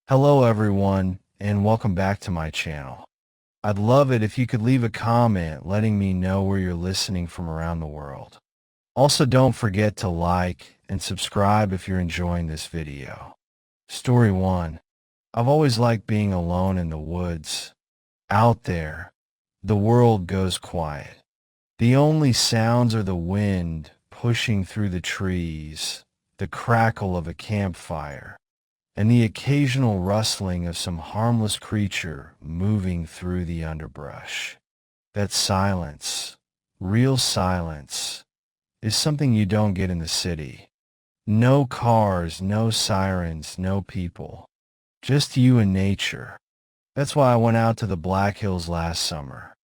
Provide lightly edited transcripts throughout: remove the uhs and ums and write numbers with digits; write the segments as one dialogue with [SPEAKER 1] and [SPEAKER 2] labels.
[SPEAKER 1] Hello everyone, and welcome back to my channel. I'd love it if you could leave a comment letting me know where you're listening from around the world. Also, don't forget to like and subscribe if you're enjoying this video. Story 1. I've always liked being alone in the woods. Out there, the world goes quiet. The only sounds are the wind pushing through the trees, the crackle of a campfire, and the occasional rustling of some harmless creature moving through the underbrush. That silence, real silence, is something you don't get in the city. No cars, no sirens, no people. Just you and nature. That's why I went out to the Black Hills last summer.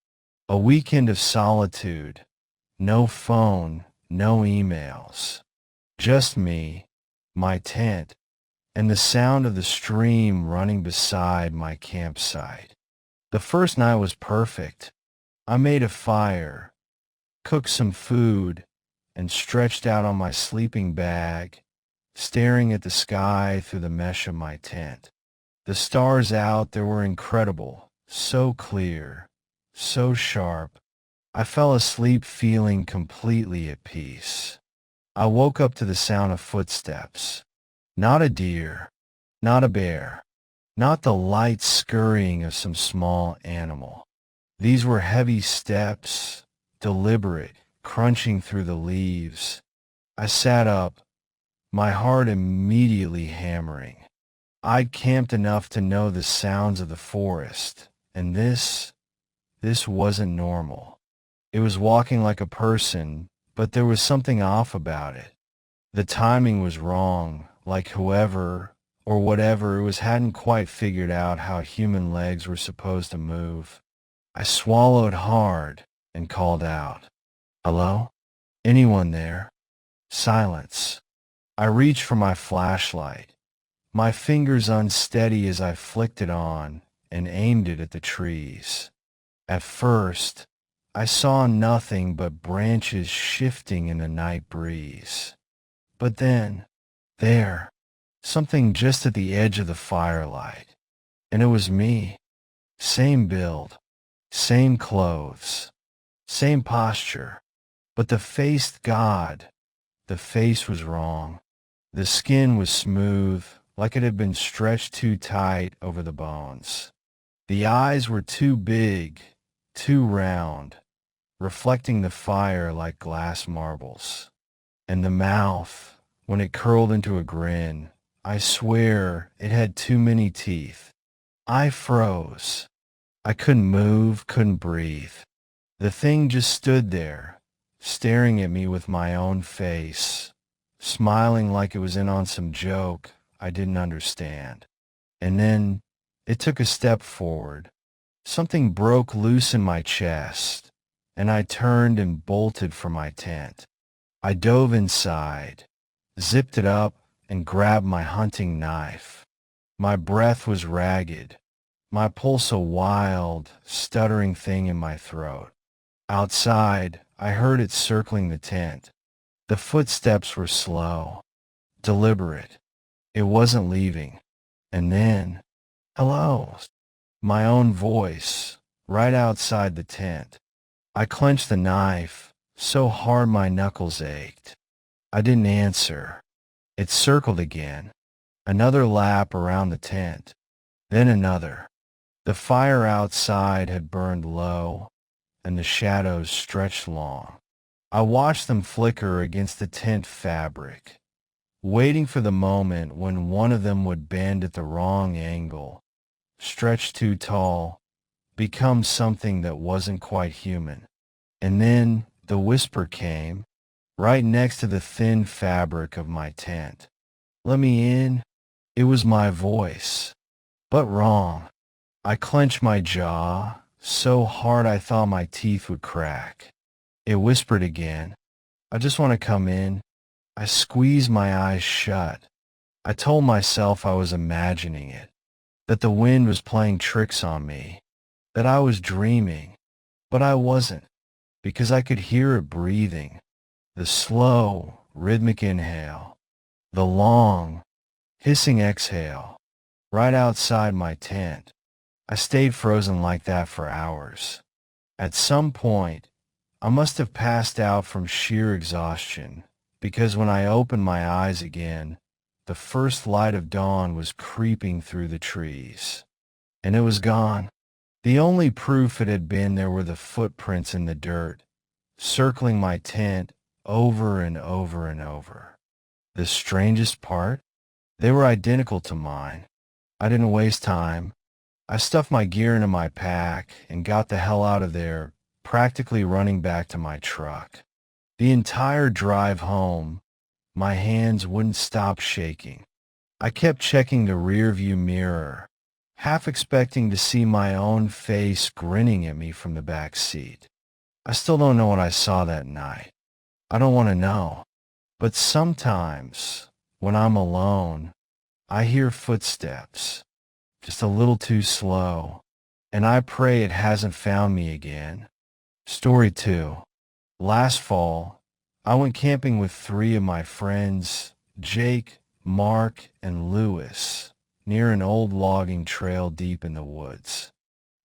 [SPEAKER 1] A weekend of solitude. No phone, no emails. Just me, my tent, and the sound of the stream running beside my campsite. The first night was perfect. I made a fire, cooked some food, and stretched out on my sleeping bag, staring at the sky through the mesh of my tent. The stars out there were incredible, so clear, so sharp. I fell asleep feeling completely at peace. I woke up to the sound of footsteps. Not a deer, not a bear, not the light scurrying of some small animal. These were heavy steps, deliberate, crunching through the leaves. I sat up, my heart immediately hammering. I'd camped enough to know the sounds of the forest, and this wasn't normal. It was walking like a person, but there was something off about it. The timing was wrong, like whoever or whatever it was hadn't quite figured out how human legs were supposed to move. I swallowed hard and called out, "Hello? Anyone there?" Silence. I reached for my flashlight, my fingers unsteady as I flicked it on and aimed it at the trees. At first, I saw nothing but branches shifting in the night breeze. But then, there, something just at the edge of the firelight. And it was me. Same build, same clothes, same posture. But the face was wrong. The skin was smooth, like it had been stretched too tight over the bones. The eyes were too big, too round, reflecting the fire like glass marbles. And the mouth, when it curled into a grin, I swear it had too many teeth. I froze. I couldn't move, couldn't breathe. The thing just stood there, staring at me with my own face, smiling like it was in on some joke I didn't understand. And then it took a step forward. Something broke loose in my chest, and I turned and bolted for my tent. I dove inside, zipped it up, and grabbed my hunting knife. My breath was ragged, my pulse a wild, stuttering thing in my throat. Outside, I heard it circling the tent. The footsteps were slow, deliberate. It wasn't leaving. And then, "Hello," my own voice, right outside the tent. I clenched the knife, so hard my knuckles ached. I didn't answer. It circled again, another lap around the tent, then another. The fire outside had burned low, and the shadows stretched long. I watched them flicker against the tent fabric, waiting for the moment when one of them would bend at the wrong angle, stretch too tall, become something that wasn't quite human. And then the whisper came, right next to the thin fabric of my tent. "Let me in." It was my voice, but wrong. I clenched my jaw so hard I thought my teeth would crack. It whispered again, "I just want to come in." I squeezed my eyes shut. I told myself I was imagining it, that the wind was playing tricks on me, that I was dreaming, but I wasn't, because I could hear it breathing, the slow, rhythmic inhale, the long, hissing exhale. right outside my tent. I stayed frozen like that for hours. At some point, I must have passed out from sheer exhaustion, because when I opened my eyes again, the first light of dawn was creeping through the trees. And it was gone. The only proof it had been there were the footprints in the dirt, circling my tent over and over and over. The strangest part? They were identical to mine. I didn't waste time. I stuffed my gear into my pack and got the hell out of there, practically running back to my truck. The entire drive home, my hands wouldn't stop shaking. I kept checking the rearview mirror, half expecting to see my own face grinning at me from the back seat. I still don't know what I saw that night. I don't want to know. But sometimes, when I'm alone, I hear footsteps, just a little too slow, and I pray it hasn't found me again. Story 2. Last fall, I went camping with 3 of my friends, Jake, Mark, and Lewis, near an old logging trail deep in the woods.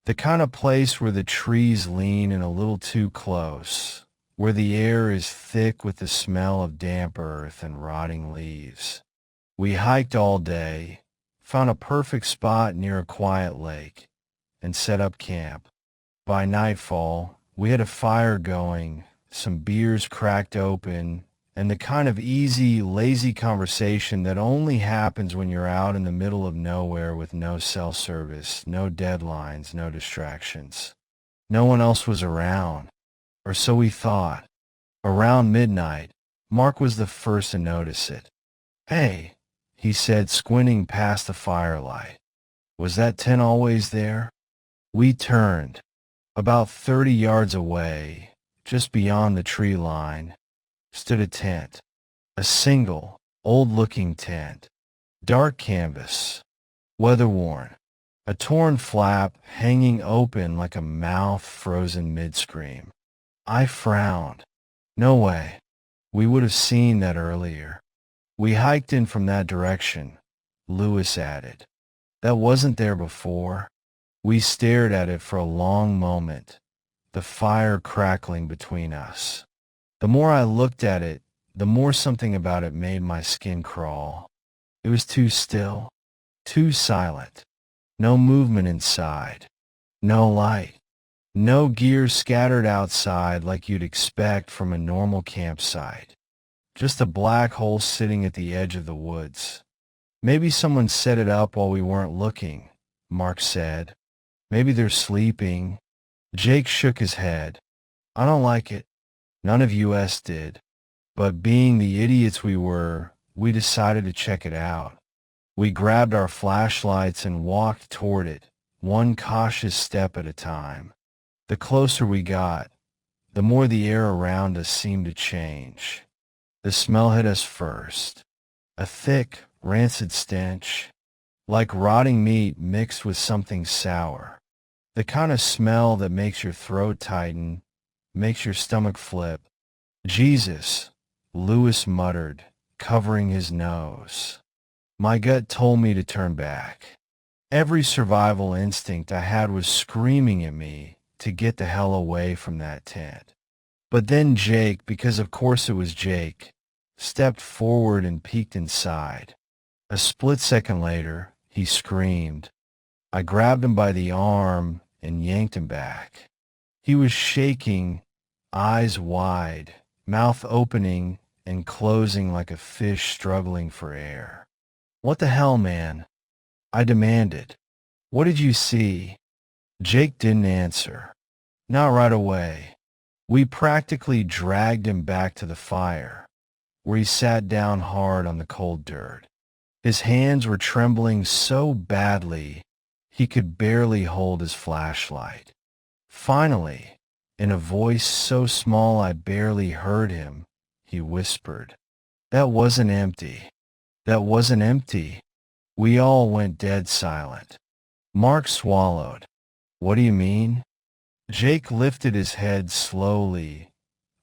[SPEAKER 1] The kind of place where the trees lean in a little too close, where the air is thick with the smell of damp earth and rotting leaves. We hiked all day, found a perfect spot near a quiet lake, and set up camp. By nightfall, we had a fire going, some beers cracked open, and the kind of easy, lazy conversation that only happens when you're out in the middle of nowhere with no cell service, no deadlines, no distractions. No one else was around, or so we thought. Around midnight, Mark was the first to notice it. "Hey," he said, squinting past the firelight. "Was that tent always there?" We turned. About 30 yards away, just beyond the tree line, stood a tent. A single, old-looking tent. Dark canvas, weather-worn. A torn flap hanging open like a mouth frozen mid-scream. I frowned. No way. We would have seen that earlier. "We hiked in from that direction," Lewis added. "That wasn't there before." We stared at it for a long moment, the fire crackling between us. The more I looked at it, the more something about it made my skin crawl. It was too still, too silent. No movement inside, no light, no gear scattered outside like you'd expect from a normal campsite. Just a black hole sitting at the edge of the woods. "Maybe someone set it up while we weren't looking," Mark said. "Maybe they're sleeping." Jake shook his head. "I don't like it." None of us did. But being the idiots we were, we decided to check it out. We grabbed our flashlights and walked toward it, one cautious step at a time. The closer we got, the more the air around us seemed to change. The smell hit us first. A thick, rancid stench, like rotting meat mixed with something sour. The kind of smell that makes your throat tighten, makes your stomach flip. "Jesus," Lewis muttered, covering his nose. My gut told me to turn back. Every survival instinct I had was screaming at me to get the hell away from that tent. But then Jake, because of course it was Jake, stepped forward and peeked inside. A split second later, he screamed. I grabbed him by the arm and yanked him back. He was shaking, eyes wide, mouth opening and closing like a fish struggling for air. "What the hell, man?" I demanded. "What did you see?" Jake didn't answer. Not right away. We practically dragged him back to the fire, where he sat down hard on the cold dirt. His hands were trembling so badly he could barely hold his flashlight. Finally, in a voice so small I barely heard him, he whispered, "That wasn't empty. That wasn't empty." We all went dead silent. Mark swallowed. "What do you mean?" Jake lifted his head slowly,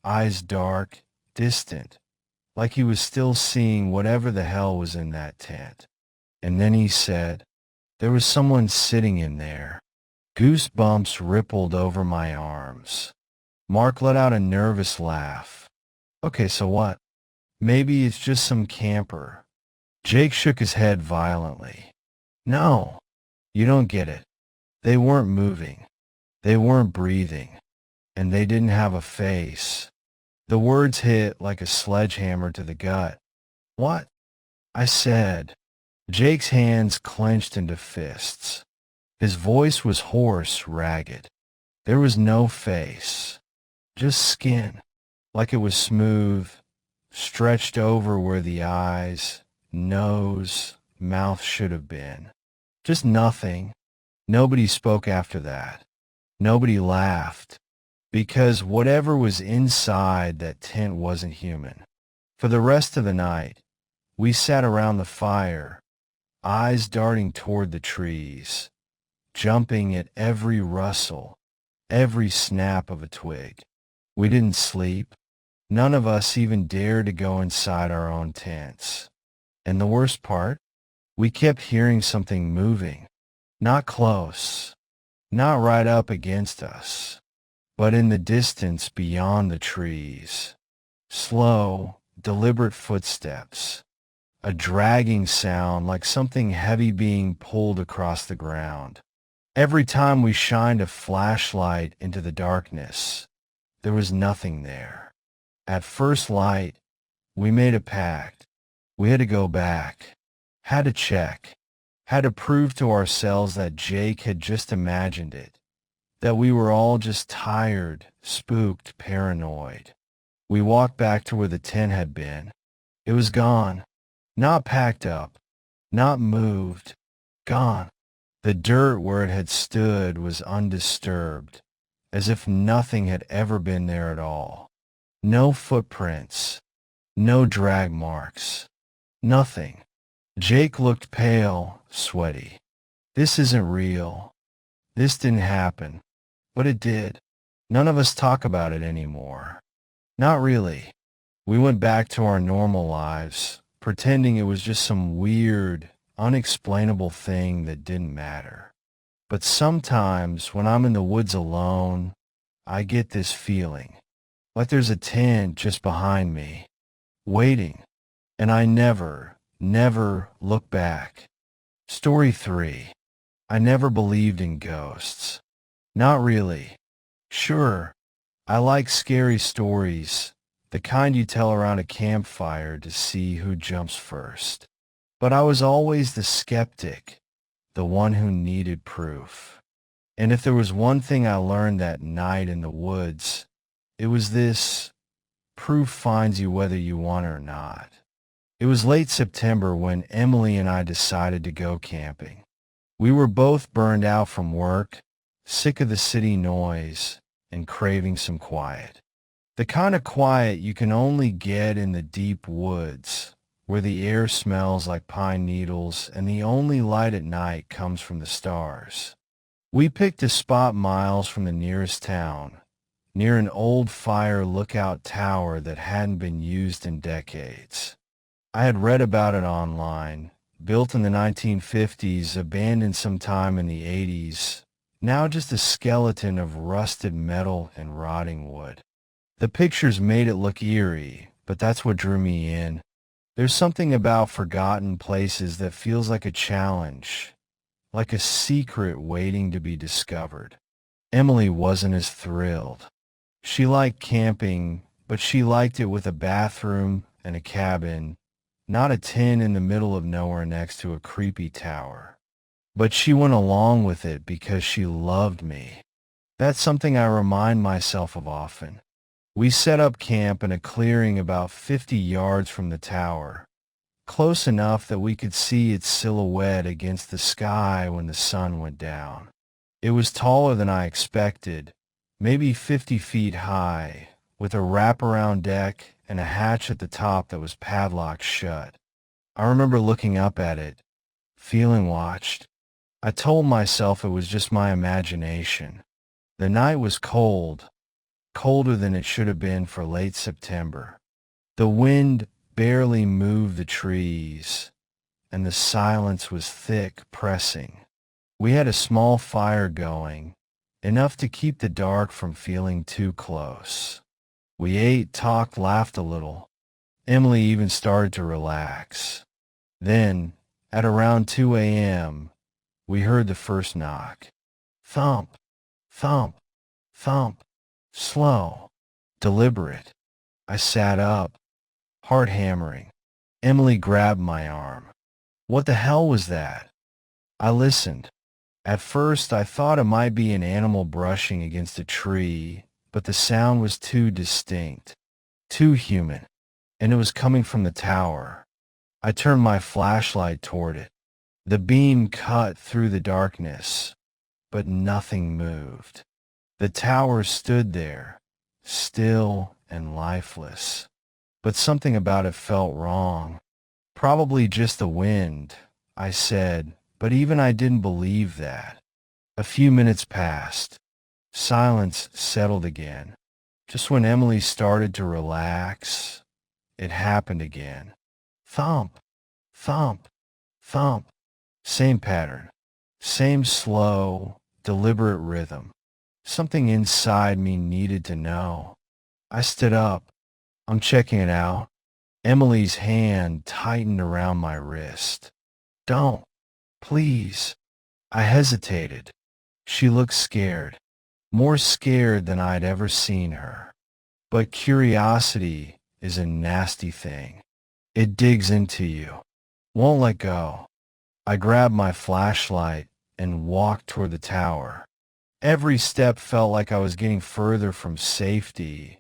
[SPEAKER 1] eyes dark, distant, like he was still seeing whatever the hell was in that tent. And then he said, There was someone sitting in there. Goosebumps rippled over my arms. Mark let out a nervous laugh. Okay, so what? Maybe it's just some camper. Jake shook his head violently. No, you don't get it. They weren't moving. They weren't breathing. And they didn't have a face. The words hit like a sledgehammer to the gut. What? I said. Jake's hands clenched into fists. His voice was hoarse, ragged. There was no face. Just skin. Like it was smooth, stretched over where the eyes, nose, mouth should have been. Just nothing. Nobody spoke after that. Nobody laughed. Because whatever was inside that tent wasn't human. For the rest of the night, we sat around the fire, eyes darting toward the trees, jumping at every rustle, every snap of a twig. We didn't sleep. None of us even dared to go inside our own tents. And the worst part, we kept hearing something moving. Not close, not right up against us, but in the distance beyond the trees. Slow, deliberate footsteps. A dragging sound like something heavy being pulled across the ground. Every time we shined a flashlight into the darkness, there was nothing there. At first light, we made a pact. We had to go back, had to check, had to prove to ourselves that Jake had just imagined it, that we were all just tired, spooked, paranoid. We walked back to where the tent had been. It was gone. Not packed up, not moved, gone. The dirt where it had stood was undisturbed, as if nothing had ever been there at all. No footprints, no drag marks, nothing. Jake looked pale, sweaty. This isn't real. This didn't happen, but it did. None of us talk about it anymore. Not really. We went back to our normal lives, pretending it was just some weird, unexplainable thing that didn't matter. But sometimes when I'm in the woods alone, I get this feeling, like there's a tent just behind me, waiting, and I never look back. Story 3. I never believed in ghosts. Not really. Sure, I like scary stories, the kind you tell around a campfire to see who jumps first. But I was always the skeptic, the one who needed proof. And if there was one thing I learned that night in the woods, it was this: proof finds you whether you want it or not. It was late September when Emily and I decided to go camping. We were both burned out from work, sick of the city noise, and craving some quiet. The kind of quiet you can only get in the deep woods, where the air smells like pine needles and the only light at night comes from the stars. We picked a spot miles from the nearest town, near an old fire lookout tower that hadn't been used in decades. I had read about it online, built in the 1950s, abandoned sometime in the 80s, now just a skeleton of rusted metal and rotting wood. The pictures made it look eerie, but that's what drew me in. There's something about forgotten places that feels like a challenge, like a secret waiting to be discovered. Emily wasn't as thrilled. She liked camping, but she liked it with a bathroom and a cabin, not a tent in the middle of nowhere next to a creepy tower. But she went along with it because she loved me. That's something I remind myself of often. We set up camp in a clearing about 50 yards from the tower, close enough that we could see its silhouette against the sky when the sun went down. It was taller than I expected, maybe 50 feet high, with a wraparound deck and a hatch at the top that was padlocked shut. I remember looking up at it, feeling watched. I told myself it was just my imagination. The night was cold, colder than it should have been for late September. The wind barely moved the trees, and the silence was thick, pressing. We had a small fire going, enough to keep the dark from feeling too close. We ate, talked, laughed a little. Emily even started to relax. Then, at around 2 a.m., we heard the first knock. Thump, thump, thump. Slow, deliberate. I sat up, heart hammering. Emily grabbed my arm. What the hell was that? I listened. At first, I thought it might be an animal brushing against a tree, but the sound was too distinct, too human, and it was coming from the tower. I turned my flashlight toward it. The beam cut through the darkness, but nothing moved. The tower stood there, still and lifeless. But something about it felt wrong. Probably just the wind, I said, but even I didn't believe that. A few minutes passed. Silence settled again. Just when Emily started to relax, it happened again. Thump, thump, thump. Same pattern. Same slow, deliberate rhythm. Something inside me needed to know. I stood up. I'm checking it out. Emily's hand tightened around my wrist. Don't, please. I hesitated. She looked scared, more scared than I'd ever seen her. But curiosity is a nasty thing. It digs into you, won't let go. I grabbed my flashlight and walked toward the tower. Every step felt like I was getting further from safety,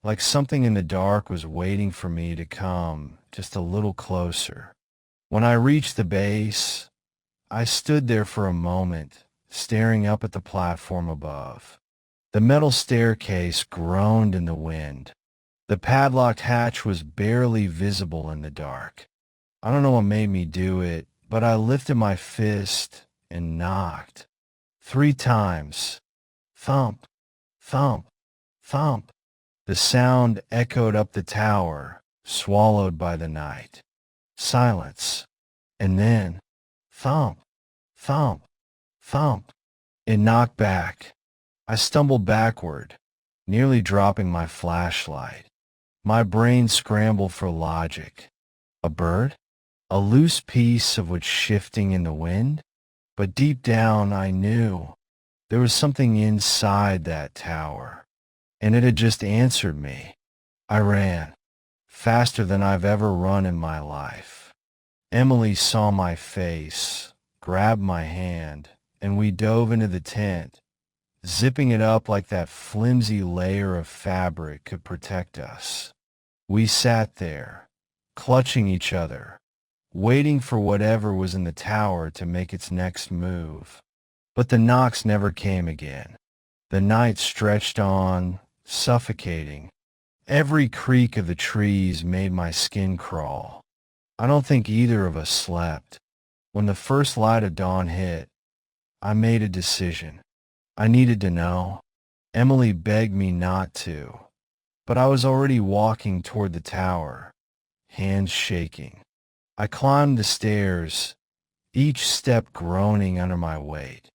[SPEAKER 1] like something in the dark was waiting for me to come just a little closer. When I reached the base, I stood there for a moment, staring up at the platform above. The metal staircase groaned in the wind. The padlocked hatch was barely visible in the dark. I don't know what made me do it, but I lifted my fist and knocked. 3 times. Thump, thump, thump. The sound echoed up the tower, swallowed by the night. Silence. And then, thump, thump, thump. It knocked back. I stumbled backward, nearly dropping my flashlight. My brain scrambled for logic. A bird? A loose piece of wood shifting in the wind? But deep down I knew there was something inside that tower, and it had just answered me. I ran, faster than I've ever run in my life. Emily saw my face, grabbed my hand, and we dove into the tent, zipping it up like that flimsy layer of fabric could protect us. We sat there, clutching each other, waiting for whatever was in the tower to make its next move. But the knocks never came again. The night stretched on, suffocating. Every creak of the trees made my skin crawl. I don't think either of us slept. When the first light of dawn hit, I made a decision. I needed to know. Emily begged me not to, but I was already walking toward the tower, hands shaking. I climbed the stairs, each step groaning under my weight.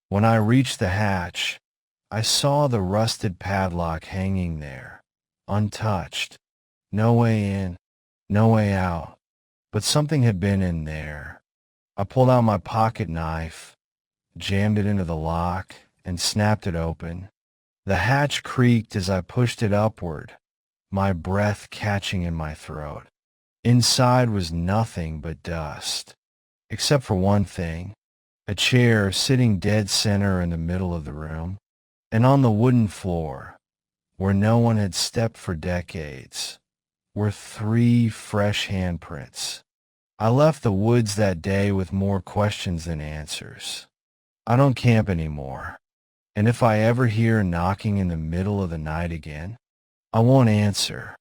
[SPEAKER 1] When I reached the hatch, I saw the rusted padlock hanging there, untouched. No way in, no way out. But something had been in there. I pulled out my pocket knife, jammed it into the lock, and snapped it open. The hatch creaked as I pushed it upward, my breath catching in my throat. Inside was nothing but dust, except for one thing, a chair sitting dead center in the middle of the room, and on the wooden floor, where no one had stepped for decades, were 3 fresh handprints. I left the woods that day with more questions than answers. I don't camp anymore, and if I ever hear knocking in the middle of the night again, I won't answer.